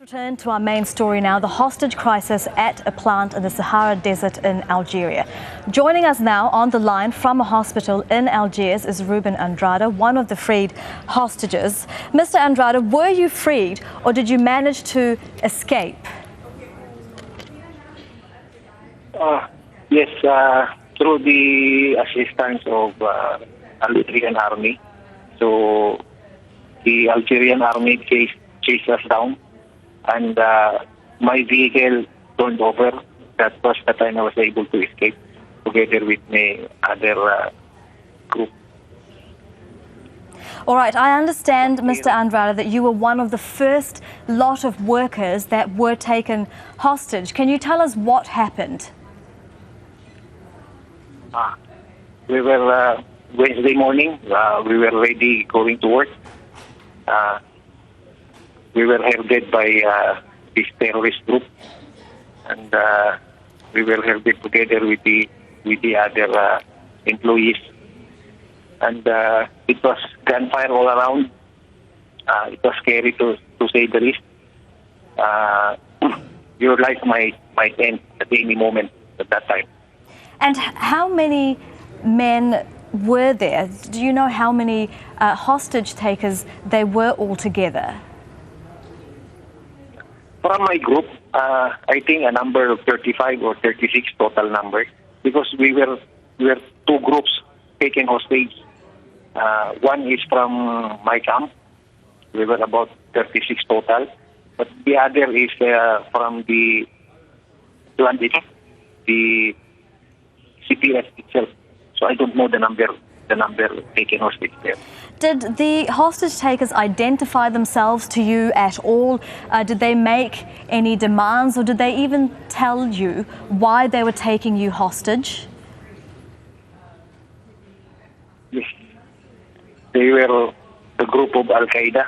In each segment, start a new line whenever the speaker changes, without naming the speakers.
Return to our main story now, the hostage crisis at a plant in the Sahara Desert in Algeria. Joining us now on the line from a hospital in Algiers is Ruben Andrada, one of the freed hostages. Mr. Andrada, were you freed or did you manage to escape?
Yes, through the assistance of Algerian army. So the Algerian army chased us down. And my vehicle turned over. That was the time I was able to escape together with my other group.
All right, I understand, Mr. Andrada, that you were one of the first lot of workers that were taken hostage. Can you tell us what happened?
We were Wednesday morning. We were ready going to work. We were herded by this terrorist group, and we were herded together with the other employees. And it was gunfire all around. It was scary to say the least. Your life might end at any moment at that time.
And how many men were there? Do you know how many hostage takers there were altogether?
From my group, I think a number of 35 or 36 total numbers, because we were two groups taken hostage. One is from my camp. We were about 36 total, but the other is from the CPS itself. So I don't know the number taken hostage there.
Did the hostage takers identify themselves to you at all? Did they make any demands, or did they even tell you why they were taking you hostage?
Yes. They were a group of Al-Qaeda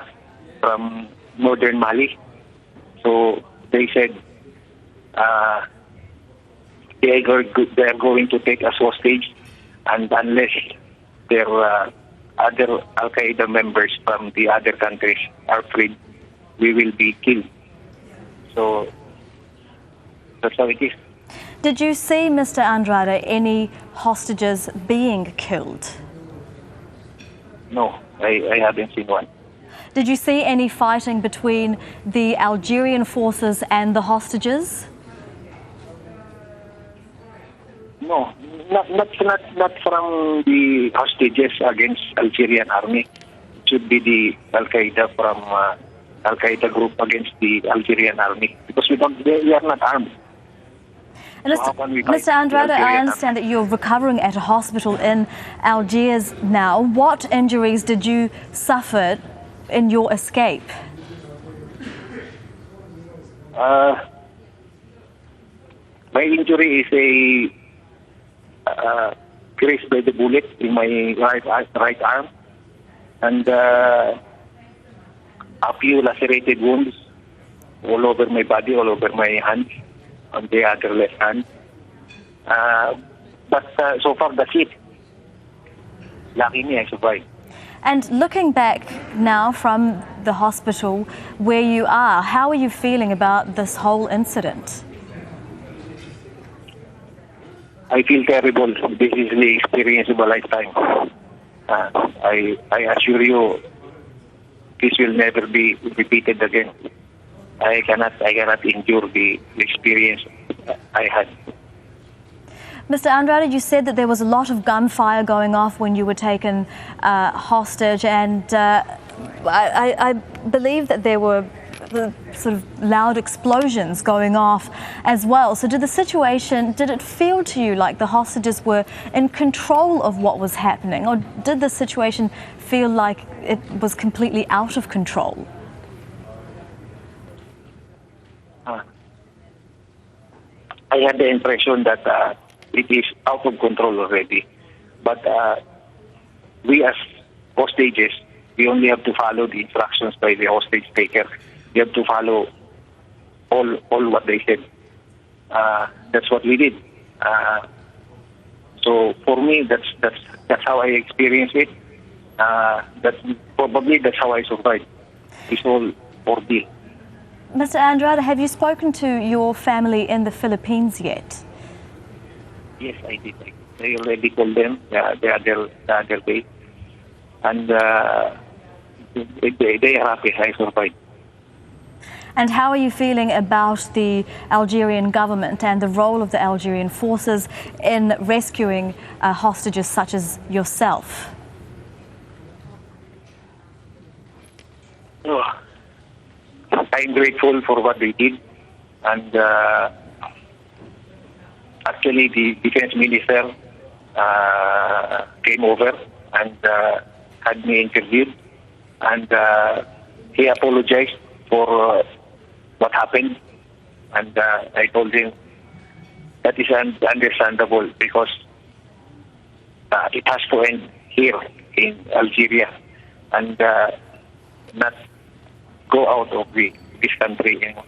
from northern Mali. So they said they are going to take us hostage, and unless their other Al-Qaeda members from the other countries are freed, we will be killed. So that's how it is.
Did you see, Mr. Andrada, any hostages being killed?
No, I haven't seen one.
Did you see any fighting between the Algerian forces and the hostages?
No, not from the hostages against Algerian army. It should be the Al-Qaeda from Al-Qaeda group against the Algerian army, because we are not armed.
And
So
Mr. Andrada, I understand that you're recovering at a hospital in Algiers now. What injuries did you suffer in your escape?
My injury is a grazed by the bullet in my right arm, and a few lacerated wounds all over my body, all over my hands, on the other left hand. But so far, that's it. Lucky me, I survived.
And looking back now from the hospital where you are, how are you feeling about this whole incident?
I feel terrible. This is the experience of a lifetime. I assure you, this will never be repeated again. I cannot endure the experience I had.
Mr. Andrada, you said that there was a lot of gunfire going off when you were taken hostage, and I believe that there were sort of loud explosions going off as well. So did it feel to you like the hostages were in control of what was happening, or did the situation feel like it was completely out of control?
I had the impression that it is out of control already. But we as hostages, we only have to follow the instructions by the hostage taker. We have to follow all what they said. That's what we did. So for me, that's how I experienced it. That's how I survived this whole ordeal.
Mr. Andrada, have you spoken to your family in the Philippines yet?
Yes, I did. I already called them the other day. And they are happy I survived.
And how are you feeling about the Algerian government and the role of the Algerian forces in rescuing hostages such as yourself?
Oh, I'm grateful for what they did. And actually, the defense minister came over and had me interviewed. And he apologized for what happened, and I told him that is understandable because it has to end here in Algeria and not go out of this country anymore.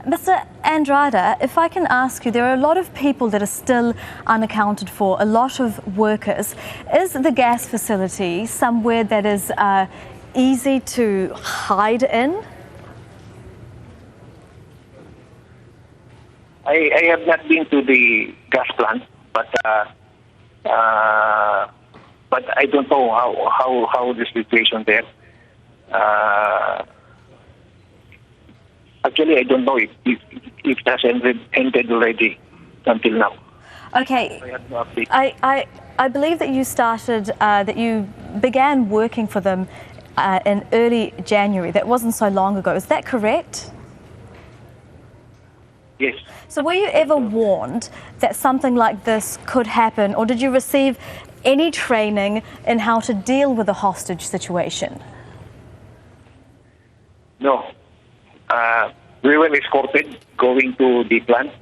Mr. Andrada, if I can ask you, there are a lot of people that are still unaccounted for, a lot of workers. Is the gas facility somewhere that is easy to hide in?
I have not been to the gas plant, but I don't know how the situation there. Actually, I don't know if it has ended already until now.
Okay.
I have no update.
I believe that you started, that you began working for them in early January. That wasn't so long ago. Is that correct?
Yes.
So were you ever warned that something like this could happen, or did you receive any training in how to deal with a hostage situation?
No. We were escorted going to the plant,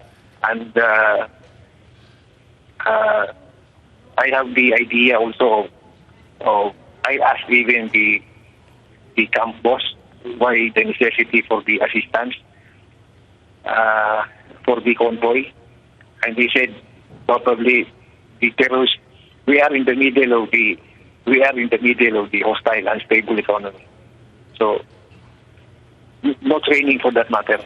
and I have the idea also of I asked even the camp boss why the necessity for the assistance for the convoy, and he said probably the terrorists. We are in the middle of the hostile, unstable economy. So no training for that matter.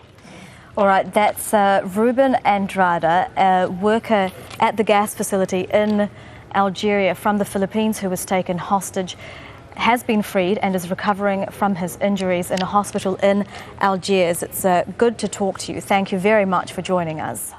All right, that's Ruben Andrada, a worker at the gas facility in Algeria from the Philippines who was taken hostage, has been freed and is recovering from his injuries in a hospital in Algiers. It's good to talk to you. Thank you very much for joining us.